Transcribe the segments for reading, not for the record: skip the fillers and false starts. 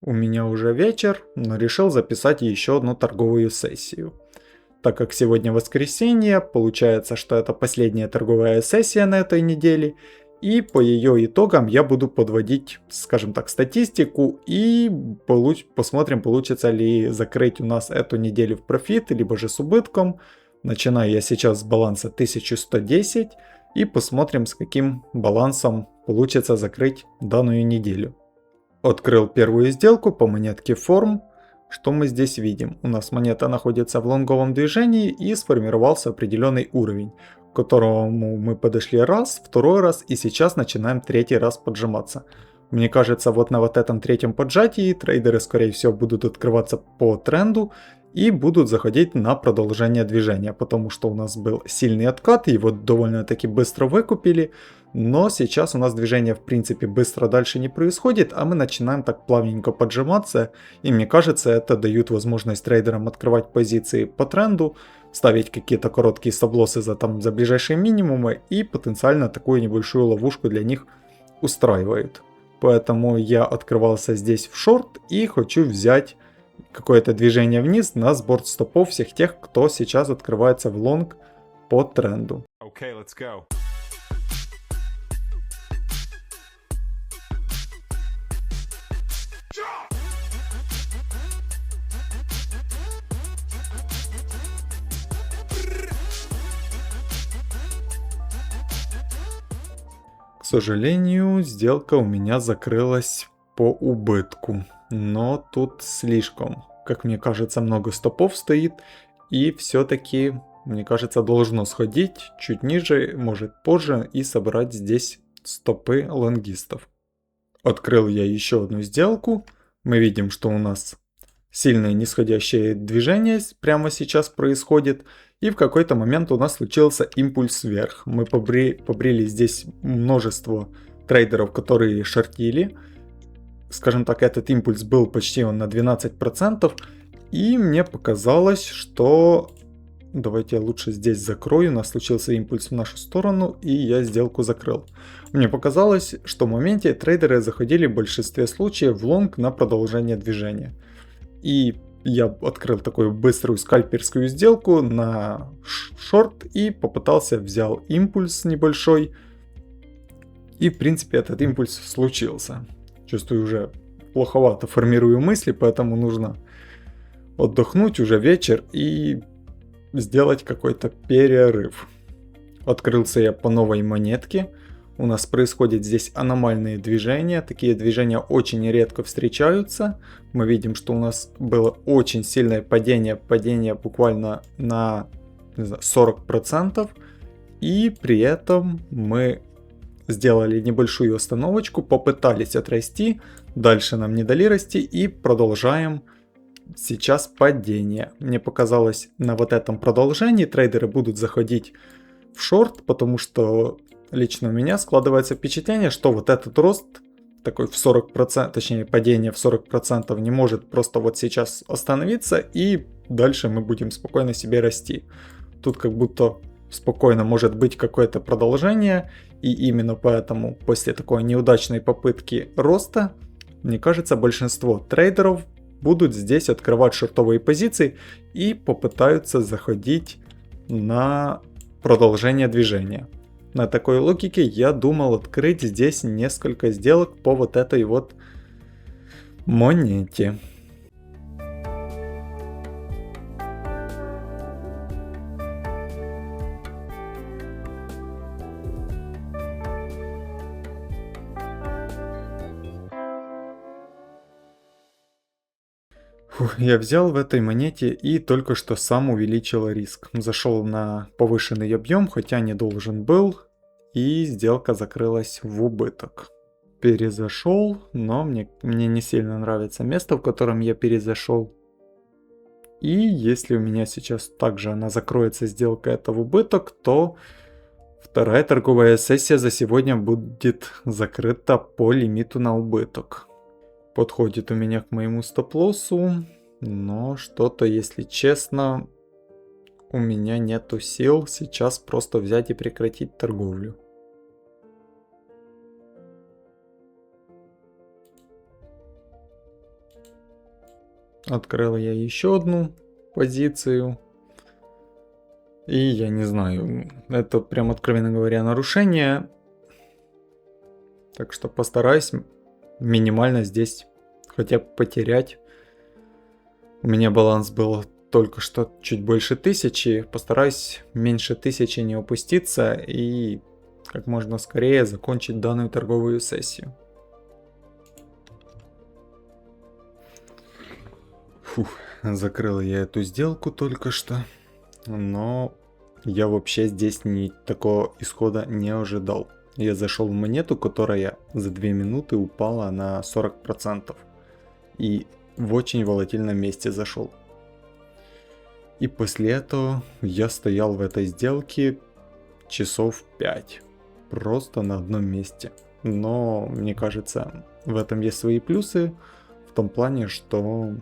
У меня уже вечер, но решил записать еще одну торговую сессию. Так как сегодня воскресенье, получается, что это последняя торговая сессия на этой неделе, и по ее итогам я буду подводить, скажем так, статистику и посмотрим, получится ли закрыть у нас эту неделю в профит, либо же с убытком. Начинаю я сейчас с баланса 1110 и посмотрим, с каким балансом получится закрыть данную неделю. Открыл первую сделку по монетке Form. Что мы здесь видим? У нас монета находится в лонговом движении и сформировался определенный уровень, к которому мы подошли раз, второй раз и сейчас начинаем третий раз поджиматься. Мне кажется, вот на вот этом третьем поджатии трейдеры, скорее всего, будут открываться по тренду и будут заходить на продолжение движения, потому что у нас был сильный откат, его довольно-таки быстро выкупили, но сейчас у нас движение в принципе быстро дальше не происходит, а мы начинаем так плавненько поджиматься, и мне кажется, это дает возможность трейдерам открывать позиции по тренду, ставить какие-то короткие стоп-лоссы за ближайшие минимумы и потенциально такую небольшую ловушку для них устраивают. Поэтому я открывался здесь в шорт и хочу взять какое-то движение вниз на сбор стопов всех тех, кто сейчас открывается в лонг по тренду. Okay, let's go. К сожалению, сделка у меня закрылась по убытку. Но тут слишком, как мне кажется, много стопов стоит. И все-таки, мне кажется, должно сходить чуть ниже, может позже, и собрать здесь стопы лонгистов. Открыл я еще одну сделку. Мы видим, что у нас сильное нисходящее движение прямо сейчас происходит. И в какой-то момент у нас случился импульс вверх. Мы побрили здесь множество трейдеров, которые шортили. Скажем так, этот импульс был почти на 12%. И мне показалось, что... Давайте я лучше здесь закрою. У нас случился импульс в нашу сторону, и я сделку закрыл. Мне показалось, что в моменте трейдеры заходили в большинстве случаев в лонг на продолжение движения. И я открыл такую быструю скальперскую сделку на шорт и попытался взял импульс небольшой. И в принципе этот импульс случился. Чувствую, уже плоховато формирую мысли, поэтому нужно отдохнуть, уже вечер, и сделать какой-то перерыв. Открылся я по новой монетке. У нас происходят здесь аномальные движения. Такие движения очень редко встречаются. Мы видим, что у нас было очень сильное падение буквально на 40%. И при этом мы сделали небольшую остановочку, попытались отрасти. Дальше нам не дали расти и продолжаем сейчас падение. Мне показалось, на вот этом продолжении трейдеры будут заходить в шорт, потому что лично у меня складывается впечатление, что вот этот рост такой в 40%, точнее падение в 40% не может просто вот сейчас остановиться, и дальше мы будем спокойно себе расти. Тут как будто спокойно может быть какое-то продолжение, и именно поэтому после такой неудачной попытки роста, мне кажется, большинство трейдеров будут здесь открывать шортовые позиции и попытаются заходить на продолжение движения. На такой логике я думал открыть здесь несколько сделок по вот этой вот монете. Я взял в этой монете и только что сам увеличил риск. Зашел на повышенный объем, хотя не должен был, и сделка закрылась в убыток. Перезашел, но мне не сильно нравится место, в котором я перезашел. И если у меня сейчас также она закроется, сделка эта в убыток, то вторая торговая сессия за сегодня будет закрыта по лимиту на убыток. Подходит у меня к моему стоп-лоссу, но что-то, если честно, у меня нету сил сейчас просто взять и прекратить торговлю. Открыл я еще одну позицию. И я не знаю, это прям, откровенно говоря, нарушение. Так что постараюсь минимально здесь хотя бы потерять. У меня баланс был только что чуть больше 1000. Постараюсь меньше 1000 не упуститься и как можно скорее закончить данную торговую сессию. Фух, закрыл я эту сделку только что. Но я вообще здесь такого исхода не ожидал. Я зашел в монету, которая за 2 минуты упала на 40%. И в очень волатильном месте зашел. И после этого я стоял в этой сделке часов 5. Просто на одном месте. Но мне кажется, в этом есть свои плюсы. В том плане, что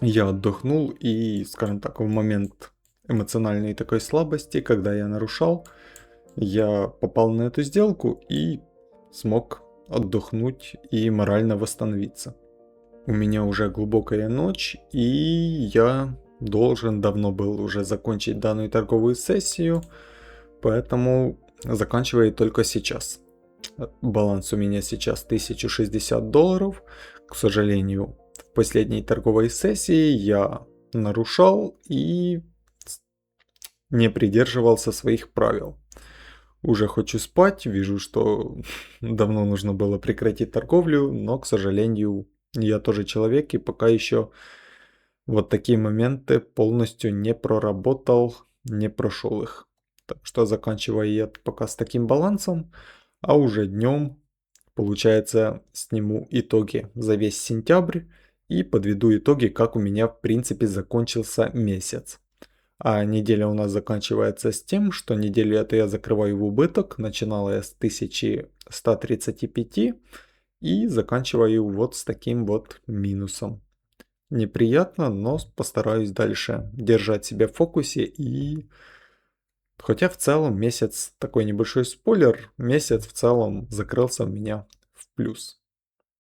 я отдохнул и, скажем так, в момент эмоциональной такой слабости, когда я нарушал, я попал на эту сделку и смог отдохнуть и морально восстановиться. У меня уже глубокая ночь, и я должен давно был уже закончить данную торговую сессию, поэтому заканчиваю только сейчас. Баланс у меня сейчас $1060. К сожалению, в последней торговой сессии я нарушал и не придерживался своих правил. Уже хочу спать, вижу, что давно нужно было прекратить торговлю, но, к сожалению, я тоже человек и пока еще вот такие моменты полностью не проработал, не прошел их. Так что заканчиваю я пока с таким балансом, а уже днем, получается, сниму итоги за весь сентябрь и подведу итоги, как у меня в принципе закончился месяц. А неделя у нас заканчивается с тем, что неделю эту я закрываю в убыток. Начинала я с 1135 и заканчиваю вот с таким вот минусом. Неприятно, но постараюсь дальше держать себя в фокусе и... Хотя в целом месяц, такой небольшой спойлер, месяц в целом закрылся у меня в плюс.